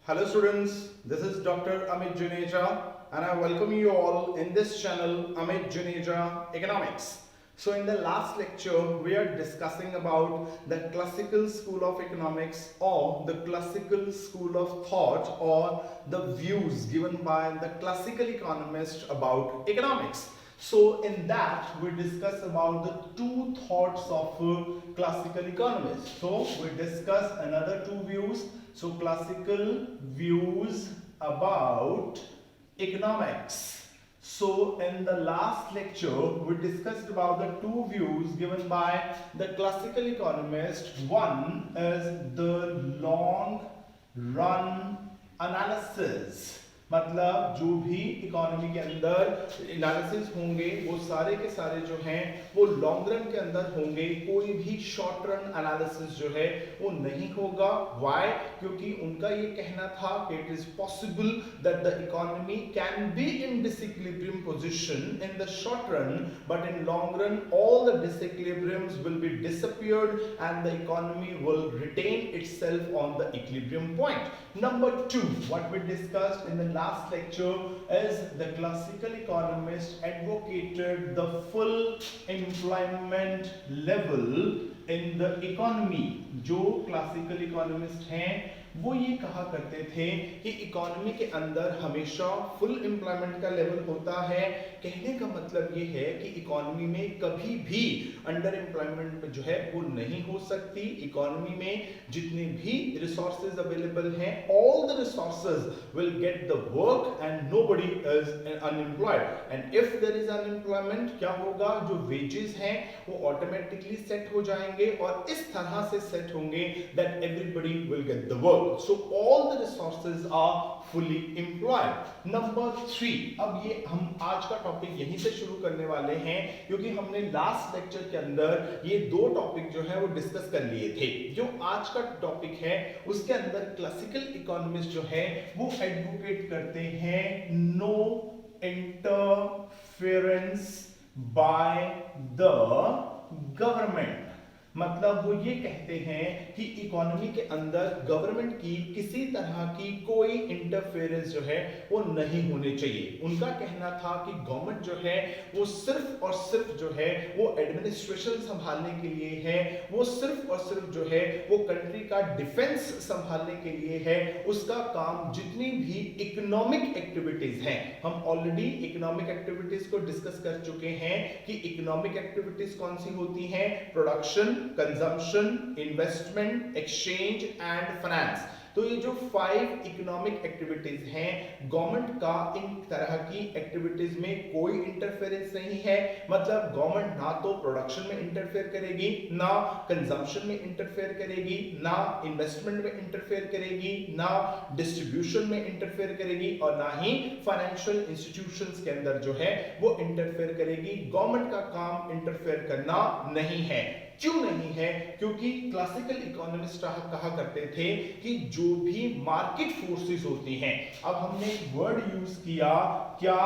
Hello students, this is Dr. Amit Juneja and I welcome you all in this channel Amit Juneja Economics. So in the last lecture we are discussing about the classical school of economics or the classical school of thought or the views given by the classical economists about economics. So in that we discuss about the two thoughts of classical economists. So we discuss another two views. So classical views about economics. So in the last lecture we discussed about the two views given by the classical economist. One is the long run analysis, मतलब जो भी economy के अंदर analysis होंगे वो सारे के सारे जो हैं वो लॉन्ग रन के अंदर होंगे, कोई भी शॉर्ट रन एनालिसिस जो है वो नहीं होगा. व्हाई? क्योंकि उनका ये कहना था कि it is possible that the economy can be in disequilibrium position in the short run, but in long run all the disequilibriums will be disappeared and the economy will retain itself on the equilibrium point. Number two, what we discussed in the last lecture is the classical economists advocated the full employment level in the economy. जो classical economist हैं वो ये कहा करते थे कि economy के अंदर हमेशा फुल एम्प्लॉयमेंट का लेवल होता है. कहने का मतलब ये है कि इकोनॉमी में कभी भी अंडर एम्प्लॉयमेंट जो है वो नहीं हो सकती. इकोनॉमी में जितने भी रिसोर्सेज अवेलेबल हैं, all the resources will get the work and nobody is unemployed. And if there is unemployment, क्या होगा? जो वेजेस हैं वो ऑटोमेटिकली सेट हो जाएंगे और इस तरह से सेट होंगे that everybody will get the work. So all the resources are fully employed. Number 3, अब ये हम आज का टॉपिक यहीं से शुरू करने वाले हैं क्योंकि हमने लास्ट लेक्चर के अंदर ये दो टॉपिक जो है वो डिस्कस कर लिए थे. जो आज का टॉपिक है उसके अंदर क्लासिकल इकोनॉमिस्ट जो है वो एडवोकेट करते हैं no interference by the government. मतलब वो ये कहते हैं कि इकोनॉमी के अंदर गवर्नमेंट की किसी तरह की कोई इंटरफेरेंस जो है वो नहीं होने चाहिए. उनका कहना था कि गवर्नमेंट जो है वो सिर्फ और सिर्फ जो है वो एडमिनिस्ट्रेशन संभालने के लिए है, वो सिर्फ और सिर्फ जो है वो कंट्री का डिफेंस संभालने के लिए है. उसका काम जितनी भी इकोनॉमिक एक्टिविटीज हैं, हम ऑलरेडी इकोनॉमिक एक्टिविटीज को डिस्कस कर चुके हैं कि इकोनॉमिक एक्टिविटीज कौन सी होती हैं? Production, consumption, investment, exchange and finance. तो ये जो 5 इकोनॉमिक एक्टिविटीज हैं, गवर्नमेंट का इन तरह की एक्टिविटीज में कोई इंटरफेरेंस नहीं है. मतलब गवर्नमेंट ना तो प्रोडक्शन में इंटरफेयर करेगी, ना कंजम्पशन में इंटरफेयर करेगी, ना इन्वेस्टमेंट में इंटरफेयर करेगी, ना डिस्ट्रीब्यूशन में इंटरफेयर करेगी और ना ही फाइनेंशियल इंस्टीट्यूशंस के अंदर जो है वो इंटरफेयर करेगी. गवर्नमेंट का काम इंटरफेयर करना नहीं है. क्यों नहीं है? क्योंकि क्लासिकल इकोनॉमिस्ट कहा करते थे कि जो भी मार्केट फोर्सेस होती हैं, अब हमने वर्ड यूज किया क्या?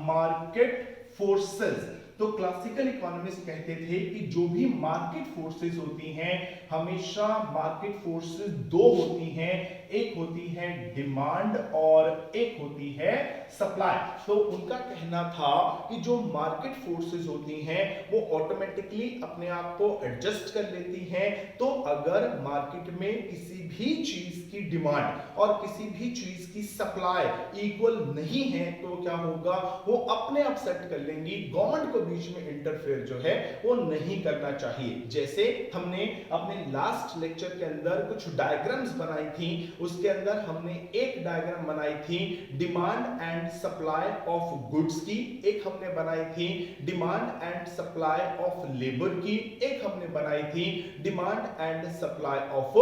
Market forces. तो क्लासिकल इकोनॉमिस्ट कहते थे कि जो भी मार्केट फोर्सेस होती हैं, हमेशा मार्केट फोर्सेस दो होती हैं, एक होती है डिमांड और एक होती है सप्लाई. तो उनका कहना था कि जो मार्केट फोर्सेस होती हैं वो ऑटोमेटिकली अपने आप को एडजस्ट कर लेती हैं. तो अगर मार्केट में किसी भी चीज की डिमांड और किसी भी चीज की सप्लाई इक्वल नहीं है तो क्या होगा? वो अपने आप सेट कर लेंगी. गवर्नमेंट को बीच में इंटरफेयर जो है वो नहीं करना चाहिए. जैसे हमने अपने लास्ट लेक्चर के अंदर कुछ डायग्राम्स बनाई थी, उसके अंदर हमने एक डायग्राम बनाई थी demand and supply of goods की, एक हमने बनाई थी demand and supply of labour की, एक हमने बनाई थी demand and supply of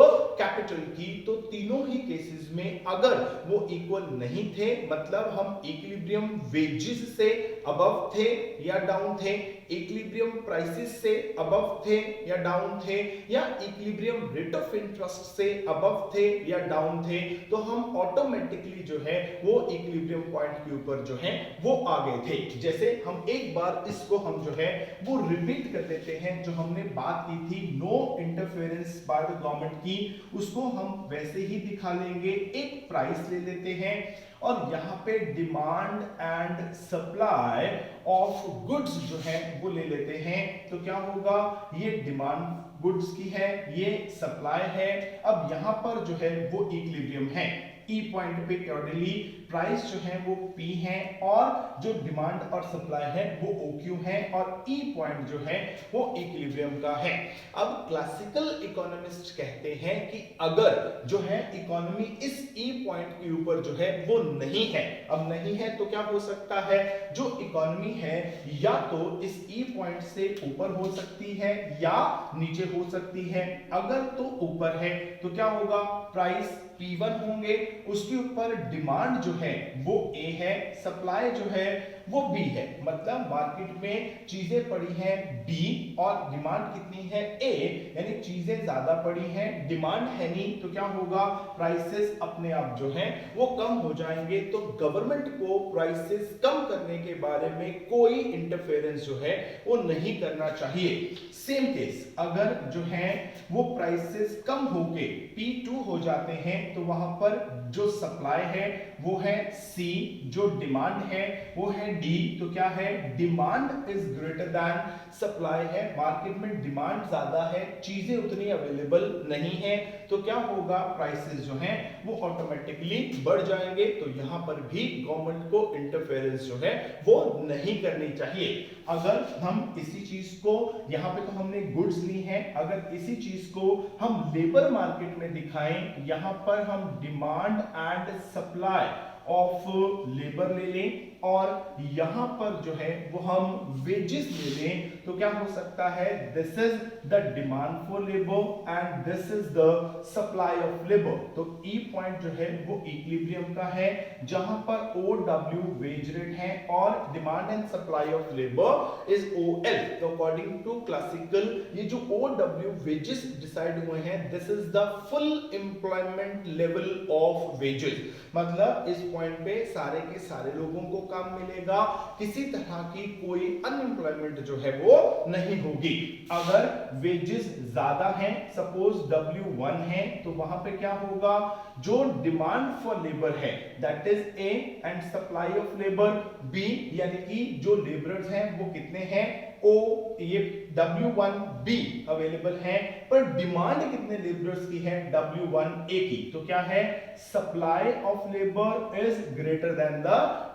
capital की. तो तीनों ही केसेस में अगर वो इक्वल नहीं थे, मतलब हम इक्विलिब्रियम वेजेस से अबव थे या डाउन थे, इक्विलिब्रियम प्राइसेस से अबव थे या डाउन थे, या इक्विलिब्रियम रेट ऑफ इंटरेस्ट से अबव थे या डाउन थे, तो हम ऑटोमेटिकली जो है वो इक्विलिब्रियम पॉइंट के ऊपर जो है वो आ गए थे। जैसे हम एक बार इसको हम जो है वो रिपीट कर देते हैं, जो हमने बात की थी no interference by the government की, उसको हम वैसे ही दिखा लेंगे। एक प्राइस ले लेते हैं और यहाँ पे demand and supply of goods जो है वो ले लेते हैं। तो क्या होगा, ये डिमांड गुड्स की है, ये सप्लाई है। अब यहाँ पर जो है वो इक्विलिब्रियम है, ई पॉइंट पे अकॉर्डिंगली प्राइस जो है वो P है और जो डिमांड और सप्लाई है वो OQ है, और ई पॉइंट जो है वो इक्विलिब्रियम का है। अब क्लासिकल इकोनॉमिस्ट कहते हैं कि अगर जो है इकोनॉमी इस ई पॉइंट के ऊपर जो है वो नहीं है, अब नहीं है तो क्या हो सकता है, जो इकोनॉमी है या तो इस ई पॉइंट से ऊपर हो सकती है या नीचे हो सकती है। अगर तो ऊपर है तो क्या होगा, प्राइस P1 होंगे, उसके ऊपर डिमांड जो है वो A है, सप्लाई जो है वो B है। मतलब मार्केट में चीजें पड़ी हैं D और डिमांड कितनी है A, यानी चीजें ज्यादा पड़ी हैं, डिमांड है नहीं, तो क्या होगा, प्राइसेस अपने आप जो है वो कम हो जाएंगे। तो गवर्नमेंट को प्राइसेस कम करने के बारे में कोई इंटरफेरेंस जो है वो नहीं करना चाहिए। सेम केस अगर जो है वो प्राइसेस कम होके P2 हो जाते हैं, तो वहां पर जो सप्लाई है वो है C, जो डिमांड है वो है D, तो क्या है, demand is greater than supply है। मार्केट में डिमांड ज्यादा है, चीजें उतनी अवेलेबल नहीं है, तो क्या होगा, प्राइसेस जो हैं वो ऑटोमेटिकली बढ़ जाएंगे। तो यहां पर भी गवर्नमेंट को इंटरफेरेंस जो है वो नहीं करनी चाहिए। अगर हम इसी चीज को, यहां पे तो हमने गुड्स ली हैं, अगर इसी चीज को हम लेबर मार्केट में दिखाएं, यहां पर हम demand and supply of labour ले लें और यहां पर जो है वो हम वेजेस ले लें, तो क्या हो सकता है, this is the demand for labour and this is the supply of labour. तो ई पॉइंट जो है वो इक्विलिब्रियम का है, जहां पर OW वेज रेट है और demand and supply of labour is OL। तो अकॉर्डिंग टू क्लासिकल ये जो OW वेजेस डिसाइड हुए हैं, this is the full employment level of wages. मतलब इस पॉइंट पे सारे के सारे लोगों को काम मिलेगा, किसी तरह की कोई अनएम्प्लॉयमेंट जो है वो नहीं होगी। अगर वेजेस ज्यादा हैं, सपोज W1 है, तो वहां पे क्या होगा, जो डिमांड फॉर लेबर है that is A and supply of labour B, यानी कि जो लेबरर्स हैं वो कितने हैं, O, ये W1B अवेलेबल है, पर डिमांड कितने लेबरर्स की है, W1A की। तो क्या है, supply of labour is greater than the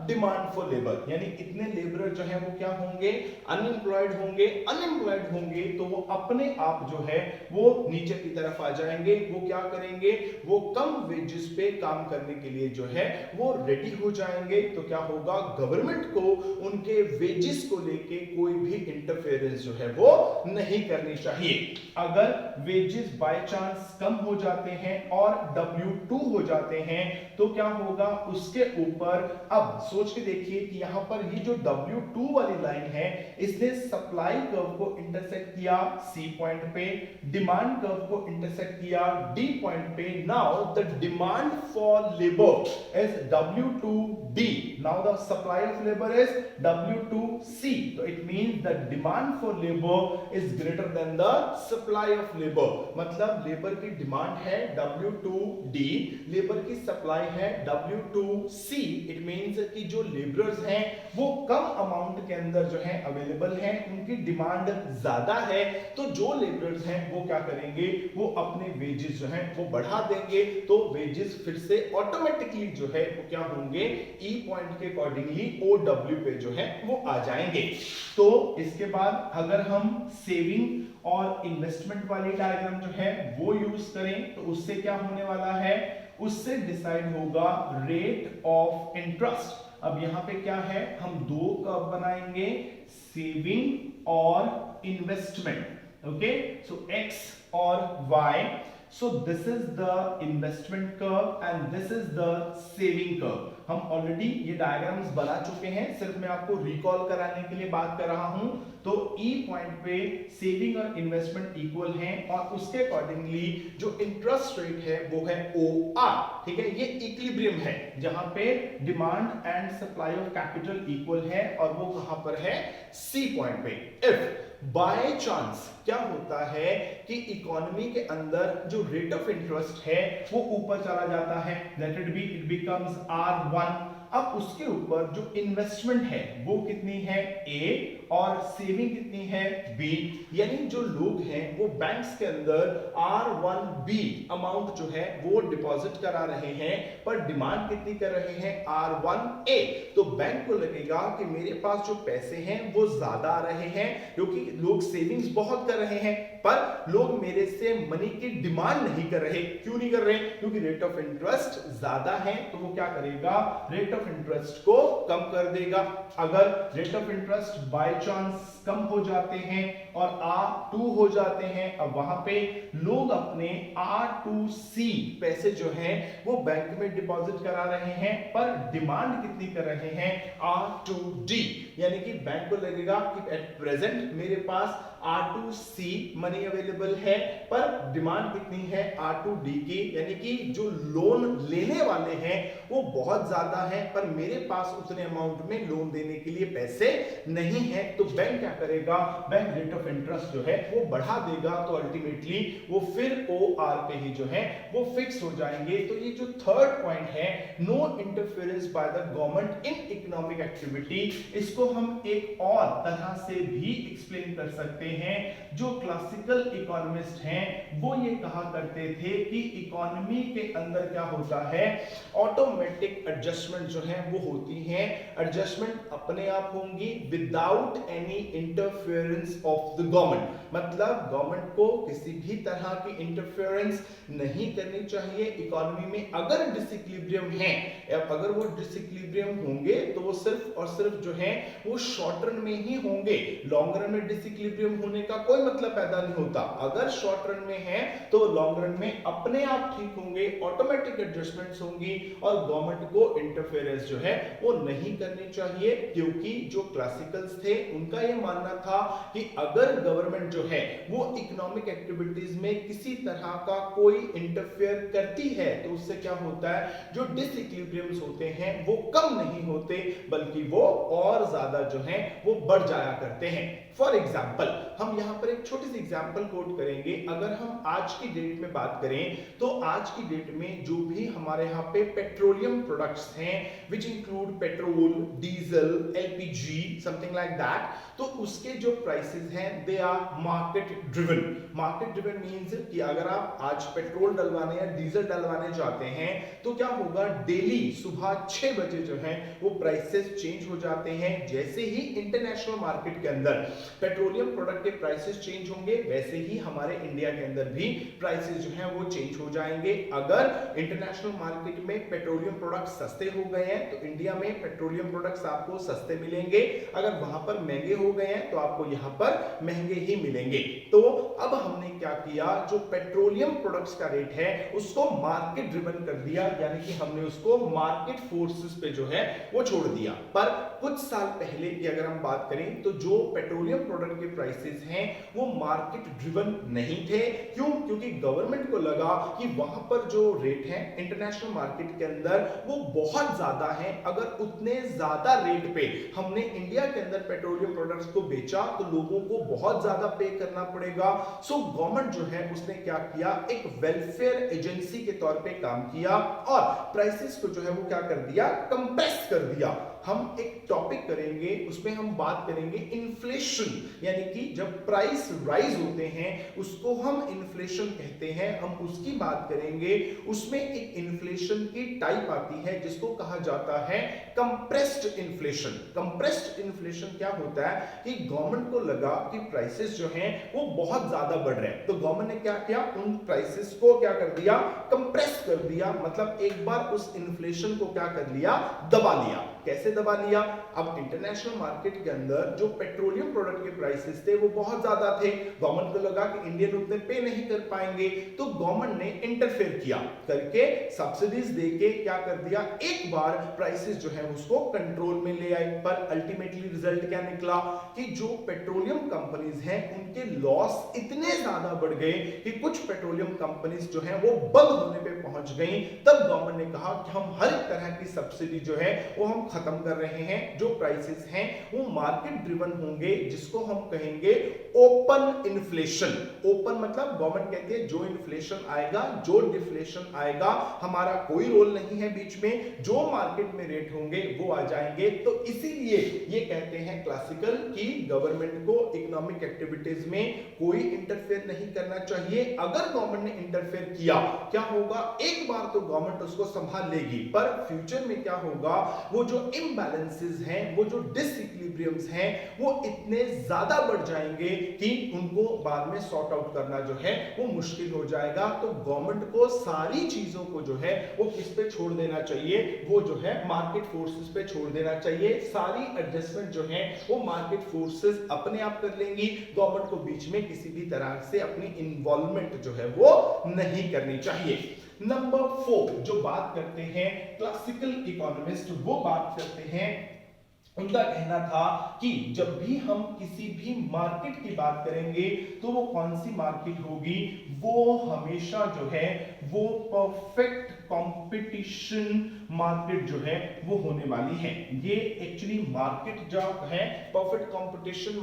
demand for labour, यानी इतने लेबरर जो है वो क्या होंगे, अनएम्प्लॉयड होंगे। अनएम्प्लॉयड होंगे तो वो अपने आप जो है वो नीचे की तरफ आ जाएंगे। वो क्या करेंगे, वो कम वेजेस पे काम करने के लिए जो है वो रेडी हो जाएंगे। तो क्या होगा, गवर्नमेंट को उनके वेजेस को लेके कोई भी इंटरफेरेंस जो है वो नहीं करनी चाहिए। अगर वेजेस बाय चांस कम हो जाते हैं और W2 हो जाते हैं, तो क्या होगा, उसके ऊपर अब सोच के देखिए कि यहां पर ये जो W2 वाली लाइन है, इसने सप्लाई कर्व को इंटरसेक्ट किया C पॉइंट पे, डिमांड कर्व को इंटरसेक्ट किया D पॉइंट पे। Now the demand for labour is W2D, now the supply of labour is W2C। तो it means the demand for labour is greater than the supply of labour. मतलब labour की demand है W2D, labour की supply है W2C। It means कि जो labourers हैं वो कम अमाउंट के अंदर जो है अवेलेबल हैं, उनकी डिमांड ज्यादा है, तो जो लेबरर्स हैं वो क्या करेंगे, वो अपने वेजेस जो हैं वो बढ़ा देंगे। तो वेजेस फिर से ऑटोमेटिकली जो है वो क्या होंगे, ई पॉइंट के अकॉर्डिंगली OW पे जो है वो आ जाएंगे। तो इसके बाद अगर हम सेविंग और इन्वेस्टमेंट वाली डायग्राम जो है वो यूज करें, तो उससे क्या होने वाला है, उससे डिसाइड होगा रेट ऑफ इंटरेस्ट। अब यहां पे क्या है, हम दो कर्व बनाएंगे, सेविंग और इन्वेस्टमेंट। ओके, सो X और Y। So this is the investment curve and this is the saving curve. हम ऑलरेडी ये डायग्राम्स बना चुके हैं, सिर्फ मैं आपको रिकॉल कराने के लिए बात कर रहा हूं। तो ई पॉइंट पे सेविंग और इन्वेस्टमेंट इक्वल हैं और उसके अकॉर्डिंगली जो इंटरेस्ट रेट है वो है OR, ठीक है। ये इक्विलिब्रियम है जहां पे demand and supply of capital equal है और वो कहां पर है, सी पॉइंट पे। इफ बाय चांस क्या होता है कि इकोनॉमी के अंदर जो रेट ऑफ इंटरेस्ट है वो ऊपर चला जाता है, let it be, it becomes R1। अब उसके ऊपर जो इन्वेस्टमेंट है वो कितनी है, A, और सेविंग कितनी है, B। यानी जो लोग हैं वो बैंक्स के अंदर R1B अमाउंट जो है वो डिपॉजिट करा रहे हैं, पर डिमांड कितनी कर रहे हैं, R1A। तो बैंक को लगेगा कि मेरे पास जो पैसे हैं वो ज्यादा आ रहे हैं क्योंकि लोग सेविंग्स बहुत कर रहे हैं, पर लोग मेरे से मनी की डिमांड नहीं कर रहे। क्यों नहीं कर रहे, क्योंकि रेट ऑफ इंटरेस्ट ज्यादा है। तो वो क्या करेगा, रेट ऑफ इंटरेस्ट को कम कर देगा। अगर rate of interest by chance कम हो जाते हैं और R2 हो जाते हैं, अब वहां पे लोग अपने R2C पैसे जो हैं वो बैंक में डिपॉजिट करा रहे हैं, पर डिमांड कितनी कर रहे हैं, R2D। यानी कि बैंक को लगेगा कि एट प्रेजेंट मेरे पास R2C मनी अवेलेबल है, पर डिमांड कितनी है, R2D की। यानी कि जो लोन लेने वाले हैं वो बहुत ज्यादा है, पर मेरे पास उतने अमाउंट में लोन देने के लिए पैसे नहीं है। तो बैंक क्या करेगा, बैंक रेट ऑफ इंटरेस्ट जो है वो बढ़ा देगा, तो अल्टीमेटली वो फिर OR पे ही जो है वो फिक्स हो जाएंगे। तो ये जो थर्ड पॉइंट है, no interference by the government in economic activity, इसको हम एक और तरह से भी एक्सप्लेन कर सकते हैं। जो क्लासिकल इकोनॉमिस्ट हैं वो ये कहा करते थे कि इकोनॉमी के अंदर क्या होता है, ऑटोमेटिक एडजस्टमेंट जो है वो होती है। एडजस्टमेंट अपने आप होंगी without any interference of the government. मतलब गवर्नमेंट को किसी भी तरह की इंटरफेरेंस नहीं करनी चाहिए इकोनॉमी में। अगर डिसइक्विलिब्रियम है, अगर वो डिसइक्विलिब्रियम होंगे तो वो सिर्फ और सिर्फ जो है वो शॉर्ट रन में ही होंगे। लॉन्ग रन में डिसइक्विलिब्रियम होने का कोई मतलब पैदा नहीं होता। अगर शॉर्ट रन में है तो लॉन्ग रन में अपने आप ठीक होंगे, ऑटोमेटिक एडजस्टमेंट्स होंगी और गवर्नमेंट को इंटरफेरेंस जो है वो नहीं करनी चाहिए। क्योंकि जो क्लासिकल्स थे उनका ये मानना था कि अगर गवर्नमेंट जो है वो इकोनॉमिक एक्टिविटीज में किसी तरह का कोई इंटरफेयर करती है तो उससे क्या होता है, जो डिसइक्विलिब्रियम्स होते हैं वो कम नहीं होते बल्कि वो और ज्यादा जो है वो बढ़ जाया करते हैं। फॉर एग्जाम्पल हम यहां पर एक छोटी सी एग्जाम्पल कोट करेंगे। अगर हम आज की डेट में बात करें तो आज की डेट में जो भी हमारे यहाँ पे पेट्रोलियम प्रोडक्ट्स हैं which include petrol, diesel, LPG, something like that, तो उसके जो प्राइसेस हैं they are market driven. Market driven means कि अगर आप आज पेट्रोल डलवाने या डीजल डलवाने जाते हैं तो क्या होगा, डेली सुबह 6 बजे जो है वो प्राइसेस चेंज हो जाते हैं। जैसे ही इंटरनेशनल मार्केट के अंदर पेट्रोलियम प्रोडक्ट के प्राइसेस चेंज होंगे वैसे ही हमारे इंडिया के अंदर भी प्राइसेस जो हैं वो चेंज हो जाएंगे। अगर इंटरनेशनल मार्केट में पेट्रोलियम प्रोडक्ट सस्ते हो गए हैं तो इंडिया में पेट्रोलियम प्रोडक्ट्स आपको सस्ते मिलेंगे, अगर वहां पर महंगे हो गए हैं तो आपको यहां पर महंगे ही मिलेंगे। तो अब हमने क्या किया, जो पेट्रोलियम प्रोडक्ट्स का रेट है उसको मार्केट ड्रिवन कर दिया, यानी कि हमने उसको मार्केट फोर्सेस पे जो है वो छोड़ दिया। पर कुछ साल पहले की अगर हम बात करें तो जो पेट्रोलियम प्रोडक्ट के प्राइसेस हैं वो मार्केट ड्रिवन नहीं थे। क्यों? क्योंकि गवर्नमेंट को लगा कि वहां पर जो रेट है इंटरनेशनल मार्केट के अंदर वो बहुत ज्यादा है, अगर उतने ज्यादा रेट पे हमने इंडिया के अंदर पेट्रोलियम प्रोडक्ट्स को बेचा तो लोगों को बहुत ज्यादा पे करना पड़ेगा। सो गवर्नमेंट जो है उसने क्या किया, एक वेलफेयर एजेंसी के तौर पे काम किया और प्राइसेस को जो है वो क्या कर दिया, कंप्रेस कर दिया। हम एक टॉपिक करेंगे उसमें हम बात करेंगे इन्फ्लेशन, यानी कि जब प्राइस राइज होते हैं उसको हम इन्फ्लेशन कहते हैं, हम उसकी बात करेंगे। उसमें एक इन्फ्लेशन की टाइप आती है जिसको कहा जाता है कंप्रेस्ड इन्फ्लेशन। कंप्रेस्ड इन्फ्लेशन क्या होता है कि गवर्नमेंट को लगा कि प्राइसेस जो हैं वो बहुत ज्यादा बढ़ रहे हैं, तो गवर्नमेंट ने क्या किया, उन प्राइसेस को क्या कर दिया, कंप्रेस कर दिया। मतलब एक बार उस इन्फ्लेशन को क्या कर लिया, दबा लिया। कैसे दबा लिया। अब इंटरनेशनल मार्केट के अंदर जो पेट्रोलियम प्रोडक्ट के प्राइसेस थे वो बहुत ज्यादा थे, गवर्नमेंट को लगा कि इंडियन उतने पे नहीं कर पाएंगे, तो गवर्नमेंट ने इंटरफेयर किया करके सब्सिडीज देके क्या कर दिया, एक बार प्राइसेस जो है उसको कंट्रोल में ले आए। पर अल्टीमेटली रिजल्ट क्या निकला कि जो पेट्रोलियम कंपनीज हैं उनके लॉस इतने ज्यादा बढ़ गए कि कुछ पेट्रोलियम कंपनीज जो हैं वो बंद होने पे पहुंच गई। तब गवर्नमेंट ने कहा कि हम हर एक तरह की सब्सिडी जो है वो हम खत्म कर रहे हैं, जो प्राइसेस हैं वो मार्केट ड्रिवन होंगे, जिसको हम कहेंगे ओपन इन्फ्लेशन। ओपन मतलब गवर्नमेंट कहती है जो इन्फ्लेशन आएगा, जो डिफ्लेशन आएगा, हमारा कोई रोल नहीं है बीच में, जो मार्केट में रेट होंगे वो आ जाएंगे। तो इसीलिए ये कहते हैं क्लासिकल कि गवर्नमेंट को इकोनॉमिक एक्टिविटीज में कोई इंटरफेयर नहीं करना चाहिए। अगर गवर्नमेंट ने इंटरफेयर किया क्या होगा, एक बार तो गवर्नमेंट उसको संभाल लेगी, पर फ्यूचर में क्या होगा, वो जो इम्बैलेंसेस हैं, वो जो डिसइक्विलिब्रियम्स हैं, वो इतने ज्यादा बढ़ जाएंगे कि उनको बाद में सॉर्ट आउट करना जो है वो मुश्किल हो जाएगा। तो गवर्नमेंट को सारी चीजों को जो है वो किस पे छोड़ देना चाहिए, वो जो है मार्केट फोर्सेस पे छोड़ देना चाहिए। सारी एडजस्टमेंट जो है वो मार्केट फोर्सेस अपने आप कर लेंगी, गवर्नमेंट को बीच में किसी भी तरह से अपनी इन्वॉल्वमेंट जो है वो नहीं करनी चाहिए। नंबर 4 जो बात करते हैं क्लासिकल इकोनॉमिस्ट, वो बात करते हैं, उनका कहना था कि जब भी हम किसी भी मार्केट की बात करेंगे तो वो कौन सी मार्केट होगी, वो हमेशा जो है वो परफेक्ट कंपटीशन मार्केट जो है वो होने वाली है। ये एक्चुअली मार्केट जो है परफेक्ट कंपटीशन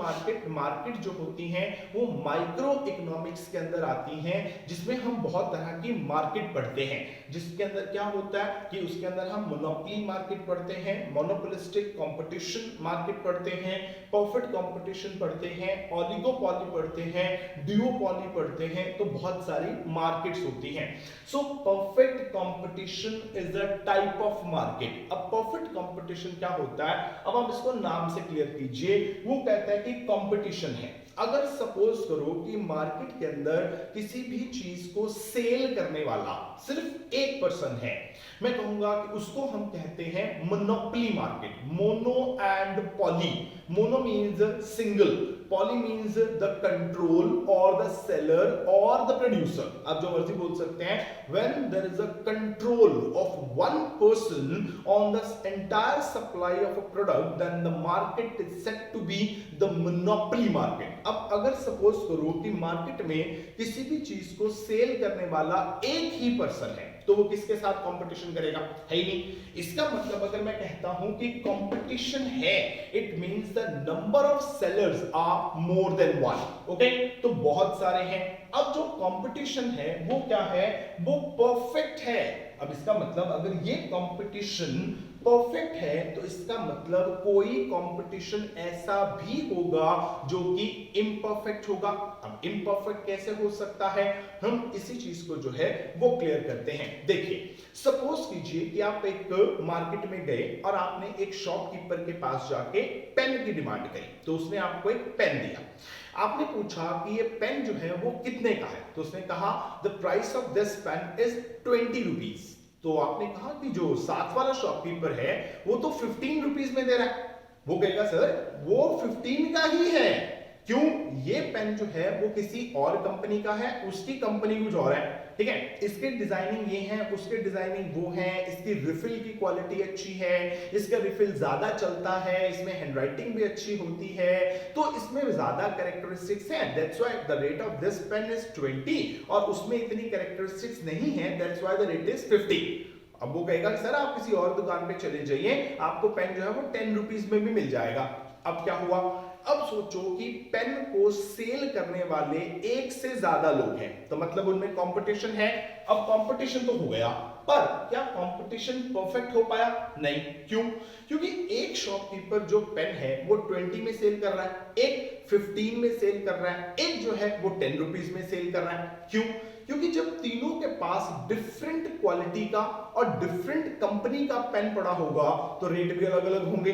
मार्केट जो होती हैं वो माइक्रो इकोनॉमिक्स के अंदर आती हैं, जिसमें हम बहुत तरह की मार्केट पढ़ते हैं, जिसके अंदर क्या होता है कि उसके अंदर हम मोनोपोली मार्केट पढ़ते हैं, मोनोपोलिस्टिक कंपटीशन मार्केट पढ़ते हैं, परफेक्ट कंपटीशन पढ़ते हैं, ओलिगोपॉली पढ़ते हैं, ड्यूओपॉली पढ़ते हैं। तो बहुत सारी मार्केट्स होती हैं। So perfect competition is a type of market. अब परफेक्ट कंपटीशन क्या होता है, अब आप इसको नाम से क्लियर कीजिए। वो कहता है कि कंपटीशन है, अगर सपोज करो कि मार्केट के अंदर किसी भी चीज को सेल करने वाला सिर्फ एक पर्सन है, मैं कहूंगा कि उसको हम कहते हैं monopoly market. Mono and poly, mono means single, poly means the control और द सेलर और द प्रोड्यूसर, आप जो मर्जी बोल सकते हैं। When there is a control of one person on the entire supply of a product, then the market is said to be the monopoly market. अब अगर सपोज करो कि मार्केट में किसी भी चीज को सेल करने वाला एक ही पर्सन है, तो वो किसके साथ कंपटीशन करेगा, है ही नहीं। इसका मतलब अगर मैं कहता हूं कि कंपटीशन है, it means the number of sellers are more than one. Okay, तो बहुत सारे हैं। अब जो कंपटीशन है वो क्या है, वो परफेक्ट है। अब इसका मतलब अगर ये कंपटीशन परफेक्ट है तो इसका मतलब कोई कंपटीशन ऐसा भी होगा जो कि इम्परफेक्ट होगा। अब इम्परफेक्ट कैसे हो सकता है, हम इसी चीज को जो है वो क्लियर करते हैं। देखिए, सपोज कीजिए कि आप एक मार्केट में गए और आपने एक शॉपकीपर के पास जाके पेन की डिमांड करी, तो उसने आपको एक पेन दिया। आपने पूछा कि ये पेन जो है वो कितने का है, तो उसने कहा the price of this pen is 20 rupees. तो आपने कहा कि जो साथ वाला शॉपकीपर है वो तो 15 रुपीज में दे रहा है। वो कहेगा सर वो 15 का ही है, क्यों, ये पेन जो है वो किसी और कंपनी का है, उसकी कंपनी कुछ और है, ठीक है। इसके डिजाइनिंग ये है, उसके डिजाइनिंग वो है, इसकी रिफिल की क्वालिटी अच्छी है, इसका रिफिल ज्यादा चलता है, इसमें हैंडराइटिंग भी अच्छी होती है, तो इसमें ज्यादा कैरेक्टरिस्टिक्स हैं, that's why the rate of this pen is 20 और उसमें इतनी कैरेक्टरिस्टिक्स नहीं है, that's why the rate is 50। अब वो कहेगा सर आप किसी और दुकान पे चले जाइए, आपको पेन जो है वो 10 रुपीज में भी मिल जाएगा। अब क्या हुआ, अब सोचो कि पेन को सेल करने वाले एक से ज्यादा लोग हैं, तो मतलब उनमें कंपटीशन है। अब कंपटीशन तो हो गया, पर क्या कंपटीशन परफेक्ट हो पाया, नहीं। क्यों, क्योंकि एक शॉपकीपर जो पेन है वो 20 में सेल कर रहा है, एक 15 में सेल कर रहा है, एक जो है वो 10 रुपीज में सेल कर रहा है। क्यों, क्योंकि जब तीनों के पास डिफरेंट क्वालिटी का और डिफरेंट कंपनी का पेन पड़ा होगा तो रेट भी अलग अलग होंगे,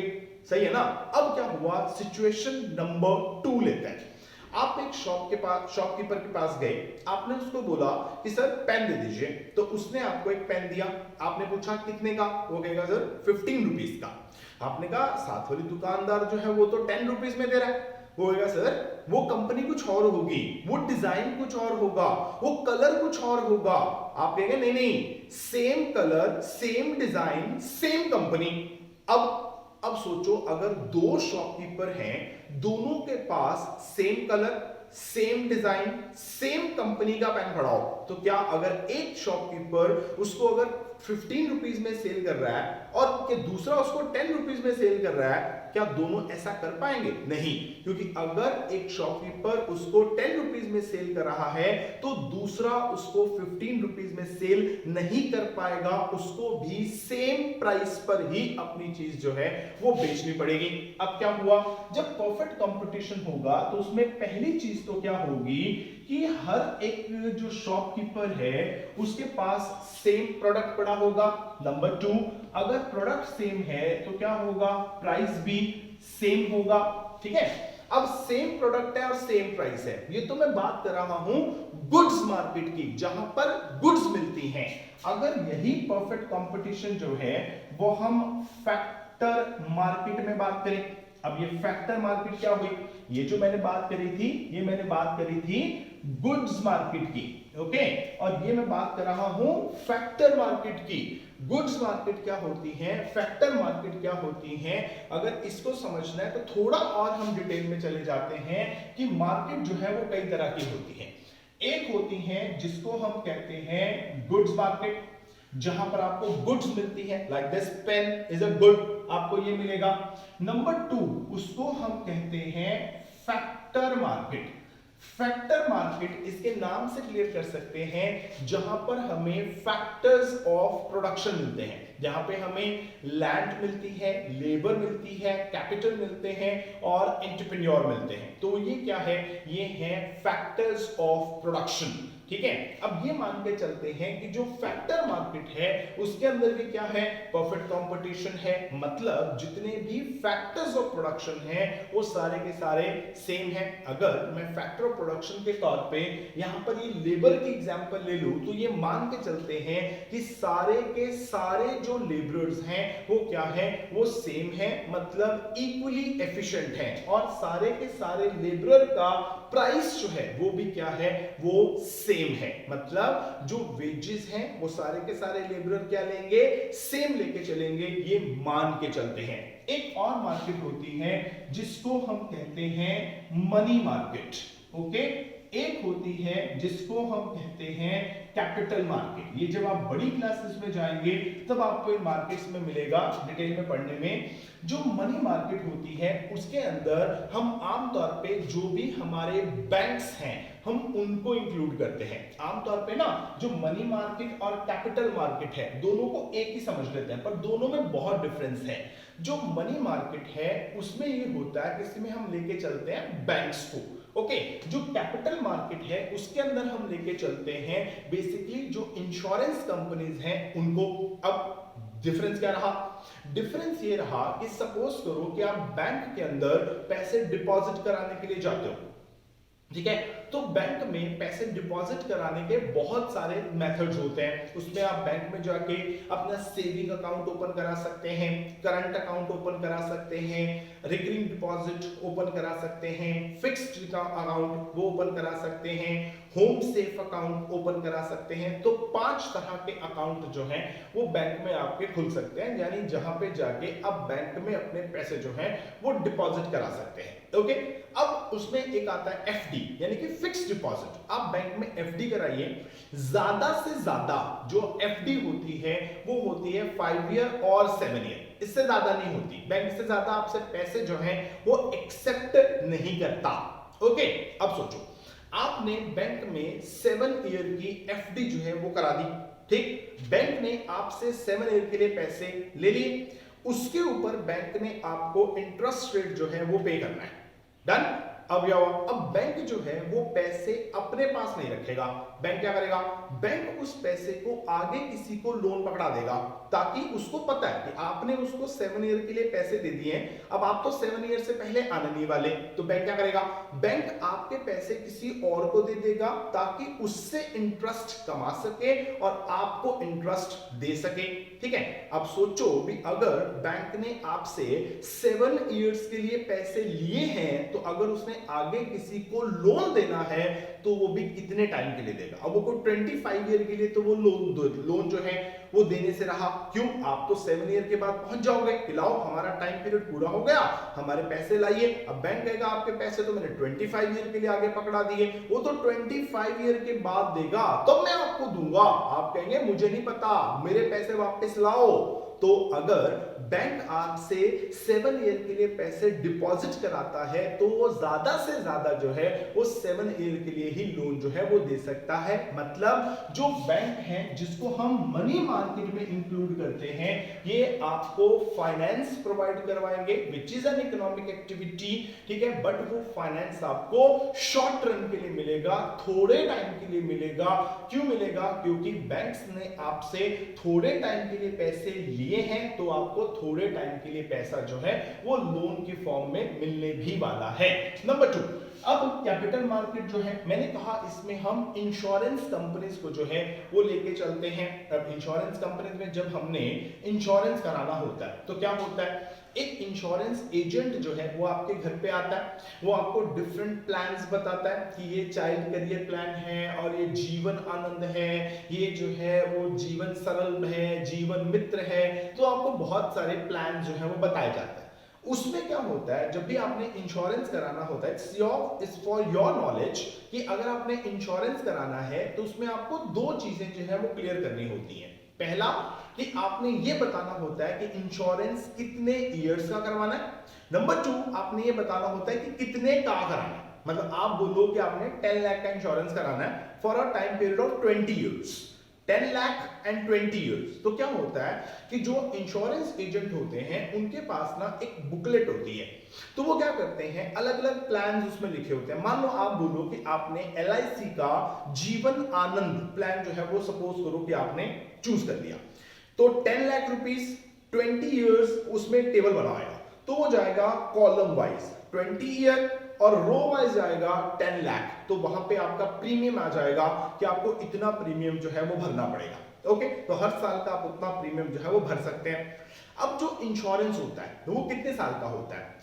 सही है ना। अब क्या हुआ, सिचुएशन नंबर 2 लेते हैं। आप एक शॉपकीपर के पास गए, आपने उसको बोला कि सर पेन दे दीजिए, तो उसने आपको एक पेन दिया, आपने पूछा कितने का, वो कहेगा सर 15 रुपीज का। आपने कहा साथ वाली दुकानदार जो है वो तो 10 रुपीज में दे रहा है, वो कहेगा सर वो कंपनी कुछ और होगी, वो डिजाइन कुछ और होगा, वो कलर कुछ और होगा। आप कहेंगे नहीं नहीं, same colour same design same company. अब सोचो, अगर दो शॉपकीपर हैं, दोनों के पास same colour same design same company का पेन पड़ा हो, तो क्या अगर एक शॉपकीपर उसको अगर 15 रुपीज में सेल कर रहा है और दूसरा उसको 10 रुपीज में सेल कर रहा है, क्या दोनों ऐसा कर पाएंगे? नहीं, क्योंकि अगर एक शॉपकीपर उसको 10 रुपीज में सेल कर रहा है तो दूसरा उसको 15 रुपीज में सेल नहीं कर पाएगा, उसको भी सेम प्राइस पर ही अपनी चीज जो है वो बेचनी पड़ेगी। अब क्या हुआ, जब परफेक्ट कंपटीशन होगा तो उसमें पहली चीज तो क्या होगी कि हर एक जो शॉपकीपर है उसके पास सेम प्रोडक्ट पड़ा होगा। नंबर 2, अगर प्रोडक्ट सेम है तो क्या होगा, प्राइस भी सेम होगा। ठीक है, अब सेम प्रोडक्ट है और सेम प्राइस है, ये तो मैं बात कर रहा हूं गुड्स मार्केट की, जहां पर गुड्स मिलती हैं। अगर यही परफेक्ट कंपटीशन जो है वो हम फैक्टर मार्केट में बात करें, अब ये फैक्टर मार्केट क्या हुई, ये जो मैंने बात करी थी, ये मैंने बात करी थी गुड्स मार्केट की, ओके, और ये मैं बात कर रहा हूं फैक्टर मार्केट की। गुड्स मार्केट क्या होती है, फैक्टर मार्केट क्या होती है, अगर इसको समझना है तो थोड़ा और हम डिटेल में चले जाते हैं कि मार्केट जो है वो कई तरह की होती है। एक होती है जिसको हम कहते हैं गुड्स मार्केट, जहां पर आपको गुड्स मिलती है, like this pen is a good, आपको ये मिलेगा। नंबर 2, उसको हम कहते हैं फैक्टर मार्केट। फैक्टर मार्केट इसके नाम से क्लियर कर सकते हैं जहां पर हमें फैक्टर्स ऑफ प्रोडक्शन मिलते हैं, जहां पे हमें लैंड मिलती है, लेबर मिलती है, कैपिटल मिलते हैं और एंटरप्रेन्योर मिलते हैं। तो ये क्या है, ये है फैक्टर्स ऑफ प्रोडक्शन। ठीक है, अब ये मान के चलते हैं कि जो फैक्टर मार्केट है उसके अंदर भी क्या है, परफेक्ट कंपटीशन है, मतलब जितने भी फैक्टर्स ऑफ प्रोडक्शन हैं वो सारे के सारे सेम हैं। अगर मैं फैक्टर ऑफ प्रोडक्शन के तौर पे यहां पर ये लेबर की एग्जांपल ले लूं तो ये मान के चलते हैं कि सारे के सारे जो लेबरर्स हैं वो क्या है, वो सेम है, मतलब इक्वली एफिशिएंट हैं, और सारे के सारे लेबरर का प्राइस जो है वो भी क्या है, वो सेम है, मतलब जो वेजेस हैं वो सारे के सारे लेबरर क्या लेंगे, सेम लेके चलेंगे, ये मान के चलते हैं। एक और मार्केट होती है जिसको हम कहते हैं मनी मार्केट, ओके। एक होती है जिसको हम कहते हैं कैपिटल मार्केट। ये जब आप बड़ी क्लासेस में जाएंगे तब आपको इन मार्केट्स में मिलेगा डिटेल में पढ़ने में। जो मनी मार्केट होती है उसके अंदर हम आमतौर पे जो भी हमारे बैंक्स हैं हम उनको इंक्लूड करते हैं। आमतौर पे ना जो मनी मार्केट और कैपिटल मार्केट है दोनों को एक ही समझ लेते हैं, पर दोनों में बहुत डिफरेंस है। जो मनी मार्केट है उसमें ये होता है कि इसमें हम लेके चलते हैं बैंक्स को, ओके। जो कैपिटल मार्केट है उसके अंदर हम लेके चलते हैं बेसिकली जो इंश्योरेंस कंपनीज हैं उनको। अब डिफरेंस क्या रहा, डिफरेंस ये रहा कि सपोज करो कि आप बैंक के अंदर पैसे डिपॉजिट कराने के लिए जाते हो, ठीक है, तो बैंक में पैसे डिपॉजिट कराने के बहुत सारे मेथड्स होते हैं। उसमें आप बैंक में जाके अपना सेविंग अकाउंट ओपन करा सकते हैं, करंट अकाउंट ओपन करा सकते हैं, रिकरिंग डिपॉजिट ओपन करा सकते हैं, फिक्स्ड अकाउंट वो ओपन करा सकते हैं, होम सेफ अकाउंट ओपन करा सकते हैं। तो 5 तरह के अकाउंट जो हैं वो बैंक में आपके खुल सकते हैं, यानी जहां पे जाके आप बैंक में अपने पैसे जो हैं वो डिपॉजिट करा सकते हैं, ओके। अब उसमें एक आता है एफडी, यानी कि फिक्स्ड डिपॉजिट। आप बैंक में एफडी कराइए, ज्यादा से ज्यादा जो एफडी होती है वो होती है 5 ईयर और 7 ईयर, इससे ज्यादा नहीं होती। बैंक से ज्यादा आपसे पैसे जो हैं वो एक्सेप्ट नहीं करता, ओके। अब सोचो आपने बैंक में 7 ईयर की एफडी जो है वो करा दी, ठीक। बैंक ने आपसे 7 ईयर के लिए पैसे ले लिए, उसके ऊपर बैंक ने आपको इंटरेस्ट रेट जो है वो पे करना है, डन। अब क्या हुआ, अब बैंक जो है वो पैसे अपने पास नहीं रखेगा, बैंक क्या करेगा, बैंक उस पैसे को आगे किसी को लोन पकड़ा देगा, ताकि उसको पता है कि आपने उसको 7 ईयर के लिए पैसे दे दिए हैं, अब आप तो 7 ईयर से पहले आने नहीं वाले, तो बैंक क्या करेगा, बैंक आपके पैसे किसी और को दे देगा ताकि उससे इंटरेस्ट कमा सके और आपको इंटरेस्ट दे सके। ठीक है, अब सोचो भी अगर बैंक ने आपसे 7 इयर्स के लिए पैसे लिए हैं, तो अगर उसने आगे किसी को लोन देना है तो वो भी कितने टाइम के लिए देगा। अब वो 25 ईयर के लिए तो वो लोन जो है वो देने से रहा, क्यों, आप तो 7 ईयर के बाद पहुंच जाओगे कि लाओ हमारा टाइम पीरियड पूरा हो गया, हमारे पैसे लाइए। अब बैंक कहेगा आपके पैसे तो मैंने 25 ईयर के लिए आगे पकड़ा दिए, वो तो 25 ईयर के बाद देगा, तब मैं आपको दूंगा। आप कहेंगे मुझे नहीं पता, मेरे पैसे वापस लाओ। तो अगर बैंक आपसे 7 ईयर के लिए पैसे डिपॉजिट कराता है तो वो ज्यादा से ज्यादा जो है वो 7 ईयर के लिए ही लोन जो है वो दे सकता है। मतलब जो बैंक है जिसको हम मनी मार्केट में इंक्लूड करते हैं, ये आपको फाइनेंस प्रोवाइड करवाएंगे which is an economic activity. ठीक है, बट वो फाइनेंस आपको शॉर्ट रन के लिए मिलेगा, थोड़े टाइम के लिए मिलेगा। क्यों मिलेगा, क्योंकि बैंक्स ने आपसे थोड़े टाइम के लिए पैसे लिए हैं, तो आपको थोड़े टाइम के लिए पैसा जो है वो लोन की फॉर्म में मिलने भी वाला है। नंबर 2, अब कैपिटल मार्केट जो है, मैंने कहा इसमें हम इंश्योरेंस कंपनीज को जो है वो लेके चलते हैं। अब इंश्योरेंस कंपनीज में जब हमने इंश्योरेंस कराना होता है तो क्या होता है, एक इंश्योरेंस एजेंट जो है वो आपके घर पे आता है, वो आपको डिफरेंट प्लान्स बताता है कि ये चाइल्ड करियर प्लान है और ये जीवन आनंद है, ये जो है वो जीवन सरल है, जीवन मित्र है, तो आपको बहुत सारे प्लान जो है वो बताए जाते हैं। उसमें क्या होता है, जब भी आपने इंश्योरेंस कराना होता है, इट्स फॉर योर नॉलेज कि अगर आपने इंश्योरेंस कराना है तो उसमें आपको 2 चीजें जो है वो क्लियर करनी होती हैं। पहला कि आपने ये बताना होता है कि इंश्योरेंस कितने इयर्स का करवाना है। नंबर 2, आपने ये बताना होता है कि कितने का कराना है। मतलब आप बोलो कि आपने 10 लाख का इंश्योरेंस कराना है for a time period of 20 years, 10 lakh and 20 years. तो क्या होता है कि जो इंश्योरेंस एजेंट होते हैं उनके पास ना एक बुकलेट होती है, तो वो क्या करते हैं, अलग अलग प्लान उसमें लिखे होते हैं। मान लो आप बोलो कि आपने LIC का जीवन आनंद प्लान जो है वो सपोज करो कि आपने चूज कर लिया, तो 10 लाख रुपीस 20 इयर्स उसमें टेबल बनाएगा, तो वो जाएगा कॉलम वाइज 20 ईयर और रो वाइज जाएगा 10 लाख, तो वहां पे आपका प्रीमियम आ जाएगा कि आपको इतना प्रीमियम जो है वो भरना पड़ेगा। ओके, तो हर साल का आप उतना प्रीमियम जो है वो भर सकते हैं। अब जो इंश्योरेंस होता है वो कितने साल का होता है,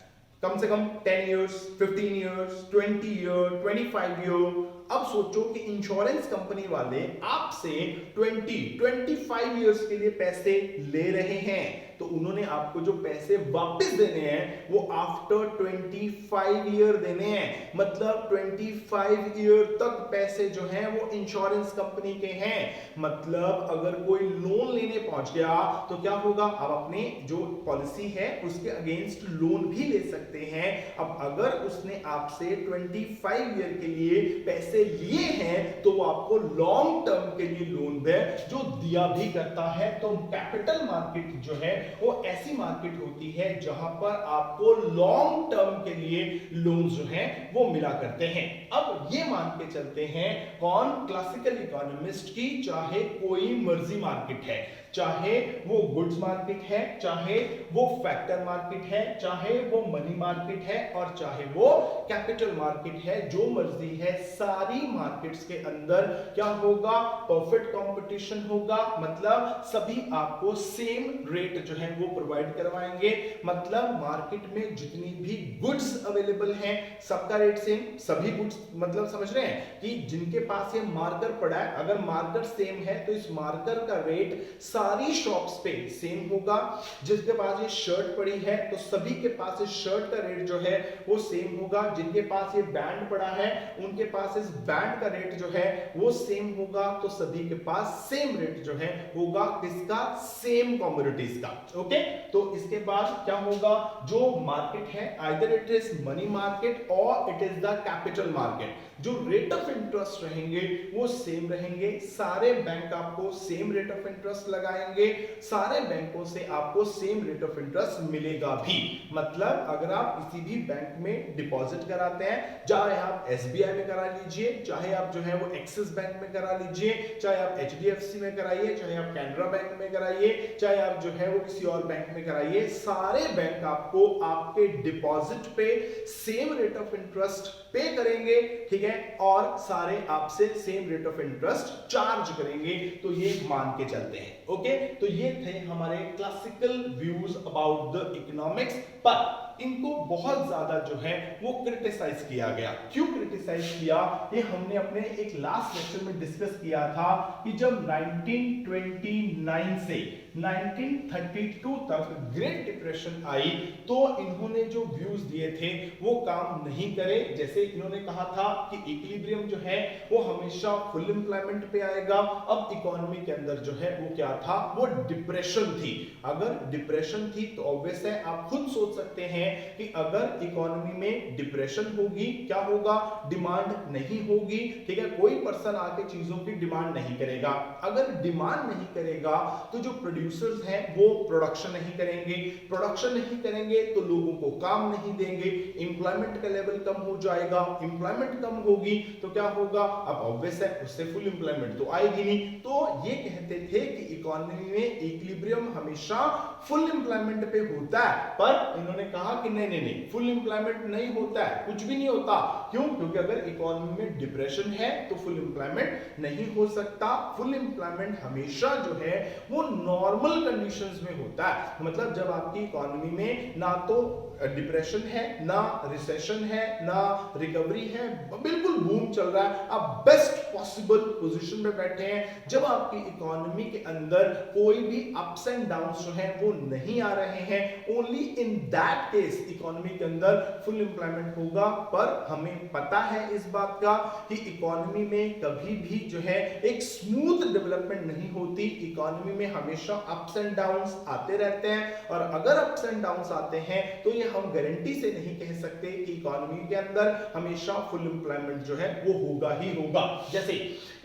कम से कम 10 इयर्स, 15 इयर्स, 20 ईयर, 25 ईयर। अब सोचो कि इंश्योरेंस कंपनी वाले आपसे 25 इयर्स के लिए पैसे ले रहे हैं, तो उन्होंने आपको जो पैसे वापस देने हैं वो आफ्टर 25 ईयर देने हैं। मतलब 25 ईयर तक पैसे जो हैं वो इंश्योरेंस कंपनी के हैं। मतलब अगर कोई लोन लेने पहुंच गया तो क्या होगा, आप अपने जो पॉलिसी है उसके अगेंस्ट लोन भी ले सकते हैं। अब अगर उसने आपसे 25 ईयर के लिए पैसे लिए हैं तो वो आपको लॉन्ग टर्म के लिए लोन दे जो दिया भी करता है। तो कैपिटल मार्केट जो है वो ऐसी मार्केट होती है जहां पर आपको लॉन्ग टर्म के लिए लोन जो है वो मिला करते हैं। अब ये मान के चलते हैं कौन, क्लासिकल इकोनॉमिस्ट की, चाहे कोई मर्जी मार्केट है, चाहे वो गुड्स मार्केट है, चाहे वो फैक्टर मार्केट है, चाहे वो मनी मार्केट है और चाहे वो कैपिटल मार्केट है, जो मर्जी है, सारी मार्केट्स के अंदर क्या होगा, परफेक्ट कंपटीशन होगा। मतलब सभी आपको सेम रेट जो है वो प्रोवाइड करवाएंगे। मतलब मार्केट में जितनी भी गुड्स अवेलेबल हैं सबका रेट सेम, सभी गुड्स, मतलब समझ रहे हैं कि जिनके पास ये मार्कर पड़ा है, अगर मार्कर सेम है तो इस मार्कर का रेट सारी शॉप्स पे सेम होगा। जिसके पास ये शर्ट पड़ी है तो सभी के पास इस शर्ट का रेट जो है वो सेम होगा। जिनके पास ये बैंड पड़ा है उनके पास इस बैंड का रेट जो है वो सेम होगा। तो सभी के पास सेम रेट जो है होगा, किसका, सेम कमोडिटीज का। ओके, तो इसके बाद क्या होगा, जो मार्केट है either it is money market और it is the capital market. जो रेट ऑफ इंटरेस्ट रहेंगे वो सेम रहेंगे, सारे बैंक आपको सेम रेट ऑफ इंटरेस्ट लगाएंगे, सारे बैंकों से आपको सेम रेट ऑफ इंटरेस्ट मिलेगा भी। मतलब अगर आप किसी भी बैंक में डिपॉजिट कराते हैं, चाहे आप एसबीआई में करा लीजिए, चाहे आप जो है वो एक्सिस बैंक में करा लीजिए, चाहे आप एचडीएफसी में कराइए, चाहे आप कैनरा बैंक में कराइए, चाहे आप जो है वो किसी और बैंक में कराइए, सारे बैंक आपको आपके डिपॉजिट पे सेम रेट ऑफ इंटरेस्ट पे करेंगे, ठीक है, और सारे आपसे same rate of interest charge करेंगे। तो ये मान के चलते हैं। ओके, तो ये थे हमारे classical views about the economics, पर इनको बहुत ज्यादा जो है वो क्रिटिसाइज किया गया। क्यों क्रिटिसाइज किया, ये हमने अपने एक लास्ट लेक्चर में डिस्कस किया था कि जब 1929 से 1932 तक ग्रेट डिप्रेशन आई तो इन्होंने जो व्यूज दिए थे वो काम नहीं करे। जैसे इन्होंने कहा था कि इक्विलिब्रियम जो है वो हमेशा फुल एम्प्लॉयमेंट पे आएगा। अब इकोनॉमी के अंदर जो है वो क्या था, वो डिप्रेशन थी। अगर डिप्रेशन थी तो ऑब्वियस है, आप खुद सोच सकते हैं कि अगर इकोनॉमी में डिप्रेशन होगी क्या होगा, डिमांड नहीं होगी, ठीक है, कोई पर्सन आके चीजों की डिमांड नहीं करेगा। अगर डिमांड नहीं करेगा तो जो प्रोड्यूसर्स हैं वो प्रोडक्शन नहीं करेंगे, प्रोडक्शन नहीं करेंगे तो लोगों को काम नहीं देंगे, एम्प्लॉयमेंट का लेवल कम हो जाएगा, एम्प्लॉयमेंट कम होगी तो क्या होगा, अब ऑब्वियस है उससे फुल एम्प्लॉयमेंट तो आएगी नहीं। तो ये कहते थे कि इकोनॉमी में इक्विलिब्रियम हमेशा फुल एम्प्लॉयमेंट पे होता है, पर इन्होंने कहा कि नहीं नहीं नहीं, फुल एम्प्लॉयमेंट नहीं होता है, कुछ भी नहीं होता। क्यों, क्योंकि अगर इकोनॉमी में डिप्रेशन है तो फुल एम्प्लॉयमेंट नहीं हो सकता। फुल एम्प्लॉयमेंट हमेशा जो है वो नॉर्मल कंडीशंस में होता है। मतलब जब आपकी इकोनॉमी में ना तो डिप्रेशन है, ना रिसेशन है, ना रिकवरी है, बिल्कुल बूम चल रहा है, आप बेस्ट पॉसिबल पोजीशन में बैठे हैं, जब आपकी इकोनॉमी के अंदर कोई भी अप्स एंड डाउन्स जो है वो नहीं आ रहे हैं, only in that case economy के अंदर फुल एम्प्लॉयमेंट होगा। पर हमें पता है इस बात का कि इकोनॉमी में कभी भी जो है एक स्मूथ डेवलपमेंट नहीं होती, इकोनॉमी में हमेशा अप्स एंड डाउन्स आते रहते हैं। और अगर अप्स एंड डाउन्स आते हैं तो ये हम गारंटी से नहीं कह सकते कि इकोनॉमी के अंदर हमेशा फुल एम्प्लॉयमेंट जो है वो होगा ही होगा। जैसे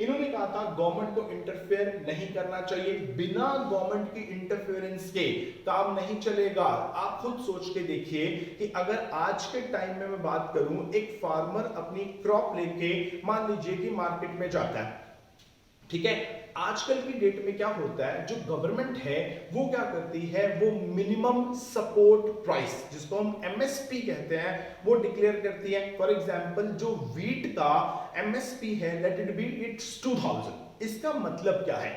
इन्होंने कहा था गवर्नमेंट को इंटरफेयर नहीं करना चाहिए, बिना गवर्नमेंट की इंटरफेरेंस के काम नहीं चलेगा। आप खुद सोच के देखिए कि अगर आज के टाइम में मैं बात करूं, एक फार्मर अपनी क्रॉप लेके मान लीजिए कि मार्केट में जाता है, ठीक है, आजकल की डेट में क्या होता है, जो गवर्नमेंट है वो क्या करती है, वो मिनिमम सपोर्ट प्राइस जिसको हम एमएसपी कहते हैं वो डिक्लेयर करती है। फॉर एग्जांपल जो व्हीट का एमएसपी है, लेट इट बी इट्स 2000। इसका मतलब क्या है,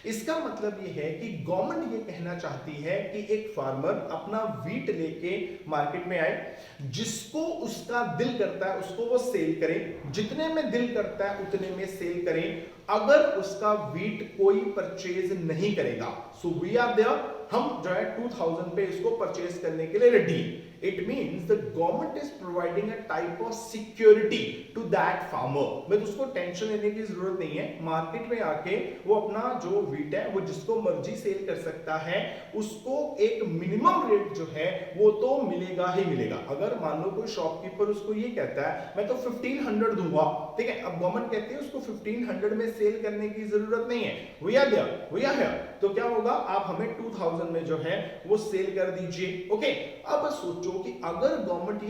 इसका मतलब ये है कि गवर्नमेंट ये कहना चाहती है कि एक फार्मर अपना व्हीट लेके मार्केट में आए, जिसको उसका दिल करता है उसको वो सेल करे, जितने में दिल करता है उतने में सेल करें। अगर उसका व्हीट कोई परचेज नहीं करेगा, सो वी आर देयर, हम जो है 2000 पे इसको परचेज करने के लिए ready. It means the government is providing a type of security to that farmer। मैं तो उसको टेंशन लेने की जरूरत नहीं है, मार्केट में आके वो अपना जो व्हीट है वो जिसको मर्जी सेल कर सकता है, उसको एक मिनिमम रेट जो है वो तो मिलेगा ही मिलेगा। अगर मान लो कोई शॉपकीपर उसको ये कहता है मैं तो 1500 दूंगा, ठीक है, अब गवर्नमेंट कहती है उसको 1500 में सेल करने की जरूरत नहीं है, we are there, we are here, तो क्या होगा, आप हमें 2000 में जो है वो सेल कर दीजिए। ओके, अब सोचो कि अगर गवर्नमेंट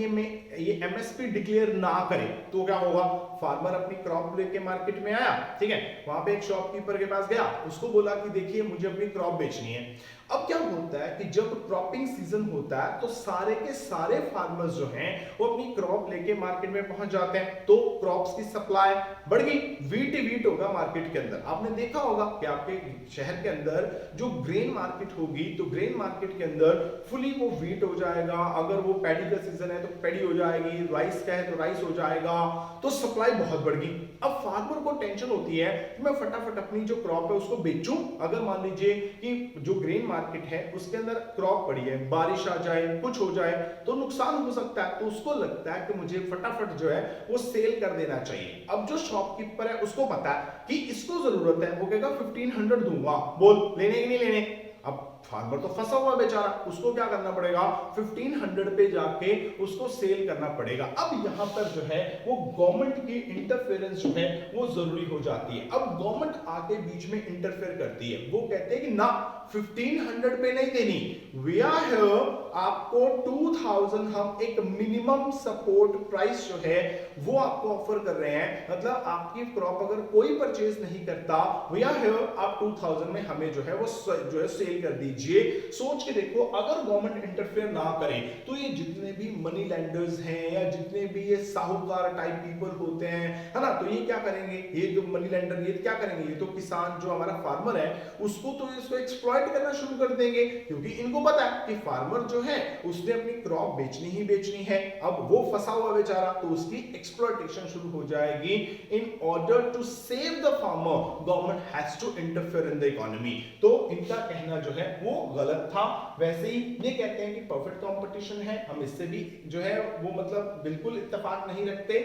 ये एमएसपी डिक्लेयर ना करे तो क्या होगा, फार्मर अपनी क्रॉप लेके मार्केट में आया, ठीक है, वहां पे एक शॉपकीपर के पास गया, उसको बोला कि देखिए मुझे अपनी क्रॉप बेचनी है। अब क्या होता है कि जब क्रॉपिंग सीजन होता है तो सारे के सारे फार्मर्स जो हैं वो अपनी क्रॉप लेके मार्केट में पहुंच जाते हैं, तो क्रॉप्स की सप्लाई बढ़ गई, व्हीट ही व्हीट होगा मार्केट के अंदर। आपने देखा होगा कि आपके शहर के अंदर जो ग्रेन मार्केट होगी तो ग्रेन मार्केट के अंदर फुली वो व्हीट हो जाएगा, अगर वो पैडी का सीजन है तो पैडी हो जाएगी, राइस का है तो राइस हो जाएगा, तो सप्लाई बहुत बढ़ गई। अब फार्मर को टेंशन होती है कि मैं फटाफट अपनी जो क्रॉप है उसको बेचूं। अगर मान लीजिए कि जो ग्रेन मार्केट है उसके अंदर क्रॉप पड़ी है, बारिश आ जाए, कुछ हो जाए तो नुकसान हो सकता है, तो उसको लगता है कि मुझे फटाफट जो है वो सेल कर देना चाहिए। अब जो शॉपकीपर है उसको पता है कि इसको जरूरत है, वो कहेगा 1500 दूंगा, बोल लेने की नहीं लेने। अब फार्मर तो फंसा हुआ बेचारा, उसको क्या करना पड़ेगा, 1500 पे जाके उसको सेल करना पड़ेगा। अब यहां पर जो है वो गवर्नमेंट की इंटरफेरेंस जो है वो जरूरी हो जाती है। अब गवर्नमेंट आके बीच में इंटरफेयर करती है, वो कहते हैं कि ना 1500 पे नहीं देनी, वी आर हियर, आपको 2000 हम एक मिनिमम सपोर्ट प्राइस जो है वो आपको ऑफर कर रहे हैं। मतलब आपकी क्रॉप अगर कोई परचेज नहीं करता, वी आर हियर, आप 2000 में हमें जो है वो सेल कर दीजिए। सोच के देखो, अगर गवर्नमेंट इंटरफेयर ना करे तो ये जितने भी मनी लैंडर्स हैं या जितने भी ये साहूकार टाइप पीपल होते हैं, है ना, तो ये क्या करेंगे, ये जो मनी लैंडर ये क्या करेंगे, ये तो किसान जो हमारा फार्मर है उसको तो इसको एक्सप्लॉइट करना शुरू कर देंगे, क्योंकि इनको पता है कि फार्मर जो है उसने अपनी क्रॉप बेचनी ही बेचनी है। अब वो फंसा हुआ बेचारा, तो उसकी एक्सप्लॉइटेशन शुरू हो जाएगी। In order to save the farmer government has to interfere in the economy. तो इनका कहना जो है वो गलत था। वैसे ही ये कहते हैं कि परफेक्ट कंपटीशन है, हम इससे भी जो है वो मतलब बिल्कुल इत्तेफाक नहीं रखते।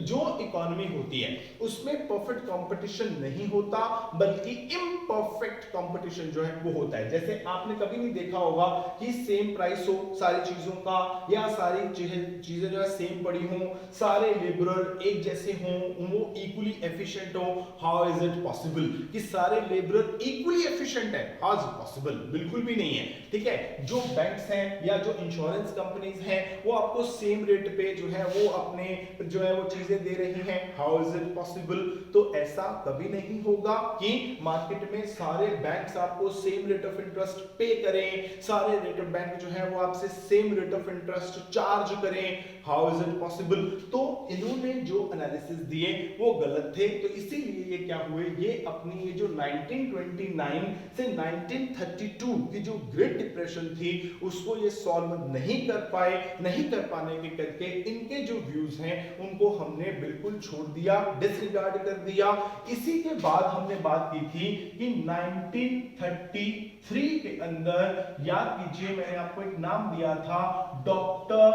जो इकोनॉमी होती है उसमें परफेक्ट कंपटीशन नहीं होता, बल्कि इम्परफेक्ट कंपटीशन जो है वो होता है। जैसे आपने कभी नहीं देखा होगा कि सेम प्राइस हो सारी चीजों का, या सारी चीजें जो है सेम पड़ी हो, सारे लेबरर एक जैसे हों, वो इक्वली एफिशिएंट हो। हाउ इज इट पॉसिबल कि सारे लेबरर इक्वली एफिशिएंट है? How is it possible? बिल्कुल भी नहीं है। ठीक है, जो बैंक्स हैं या जो इंश्योरेंस कंपनीज हैं वो आपको सेम रेट पे जो है वो अपने जो है वो चीजें दे रही हैं। How is it possible? तो ऐसा कभी नहीं होगा कि मार्केट में सारे बैंक्स आपको सेम रेट ऑफ इंटरेस्ट पे करें, सारे रेट ऑफ बैंक जो है वो आपसे same rate of interest charge करें। How is it possible? तो इन्होंने जो एनालिसिस दिए वो गलत थे। तो इसीलिए ये क्या हुए, ये अपनी ये जो 1929 से 1932 की जो ग्रेट डिप्रेशन थी उसको ये सॉल्व नहीं कर पाए। नहीं कर पाने के करके इनके जो व्यूज हैं उनको हमने बिल्कुल छोड़ दिया, डिसरिगार्ड कर दिया। इसी के बाद हमने बात की थी कि 1933 के अंदर, याद कीजिए मैंने आपको एक नाम दिया था, डॉक्टर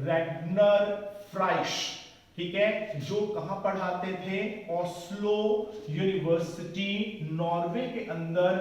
रेगनर फ्राइश, ठीक है, जो कहां पढ़ाते थे, ओस्लो यूनिवर्सिटी नॉर्वे के अंदर।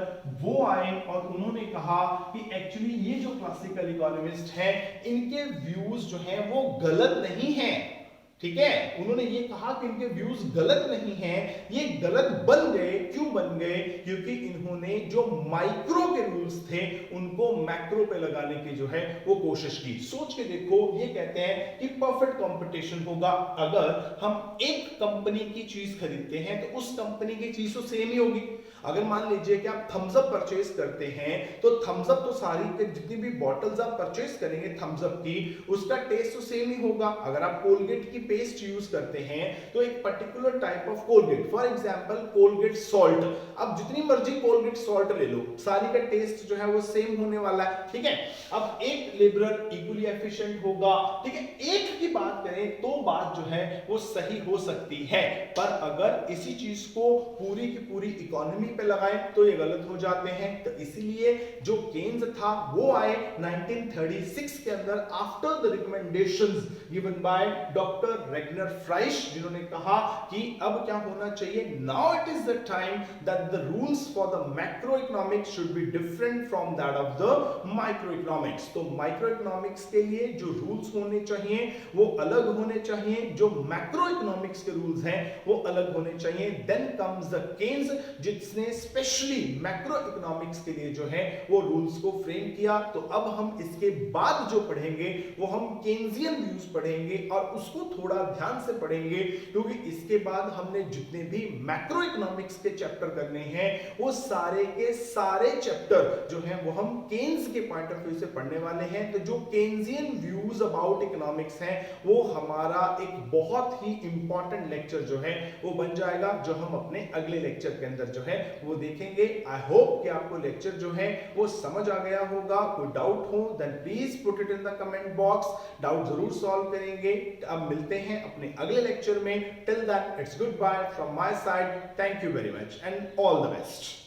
वो आए और उन्होंने कहा कि एक्चुअली ये जो क्लासिकल इकोनॉमिस्ट हैं इनके व्यूज जो हैं वो गलत नहीं हैं। ठीक है, उन्होंने ये कहा कि इनके व्यूज गलत नहीं हैं, ये गलत बन गए। क्यों बन गए? क्योंकि इन्होंने जो माइक्रो के रूल्स थे उनको मैक्रो पे लगाने की जो है वो कोशिश की। सोच के देखो, ये कहते हैं कि परफेक्ट कंपटीशन होगा अगर हम एक कंपनी की चीज खरीदते हैं तो उस कंपनी की चीज तो सेम ही होगी। अगर मान लीजिए कि आप थम्स अप परचेज करते हैं तो थम्स अप तो सारी जितनी भी बॉटल्स आप परचेज करेंगे थम्स अप की, उसका टेस्ट तो सेम ही होगा। अगर आप कोलगेट की पेस्ट यूज करते हैं तो एक particular type of Colgate, for example Colgate salt, अब जितनी मर्जी कोलगेट सॉल्ट ले लो, सारी का टेस्ट जो है वो सेम होने वाला है। ठीक है, अब एक लेबरर इक्वली एफिशिएंट होगा। ठीक है, एक की बात करें तो बात जो है वो सही हो सकती है, पर अगर इसी चीज को पूरी की पूरी इकोनॉमी पे लगाएं तो ये गलत हो जाते हैं। तो इसीलिए जो केन्स था वो आए 1936 के अंदर, after the recommendations given by doctor Ragnar Frisch, जिन्होंने कहा कि अब क्या होना चाहिए, now it is the time that the rules for the macroeconomics should be different from that of the microeconomics. तो माइक्रो इकोनॉमिक्स के लिए जो रूल्स होने चाहिए वो अलग होने चाहिए, जो मैक्रो इकोनॉमिक्स के रूल्स हैं वो अलग होने चाहिए। देन कम्स द केन्स, जिसने स्पेशली मैक्रो इकोनॉमिक्स के लिए जो है वो रूल्स को फ्रेम किया। तो अब हम इसके बाद जो पढ़ेंगे वो हम केन्जियन व्यूज पढ़ेंगे और उसको थोड़ा ध्यान से पढ़ेंगे, क्योंकि इसके बाद हमने जितने भी मैक्रो इकोनॉमिक्स के चैप्टर करने हैं वो सारे के सारे चैप्टर जो हैं वो हम केन्स के पॉइंट ऑफ व्यू से पढ़ने वाले हैं। तो जो केन्जियन व्यूज अबाउट इकोनॉमिक्स हैं वो हमारा एक बहुत ही इंपॉर्टेंट लेक्चर जो है वो बन जाएगा, जो हम अपने अगले लेक्चर के अंदर जो है वो देखेंगे। आई होप कि आपको लेक्चर जो है वो समझ आ गया होगा। कोई डाउट हो then please put it in the comment box, doubt जरूर सॉल्व करेंगे। अब मिलते हैं अपने अगले लेक्चर में। Till then it's good bye from my side, thank you very much and all the best.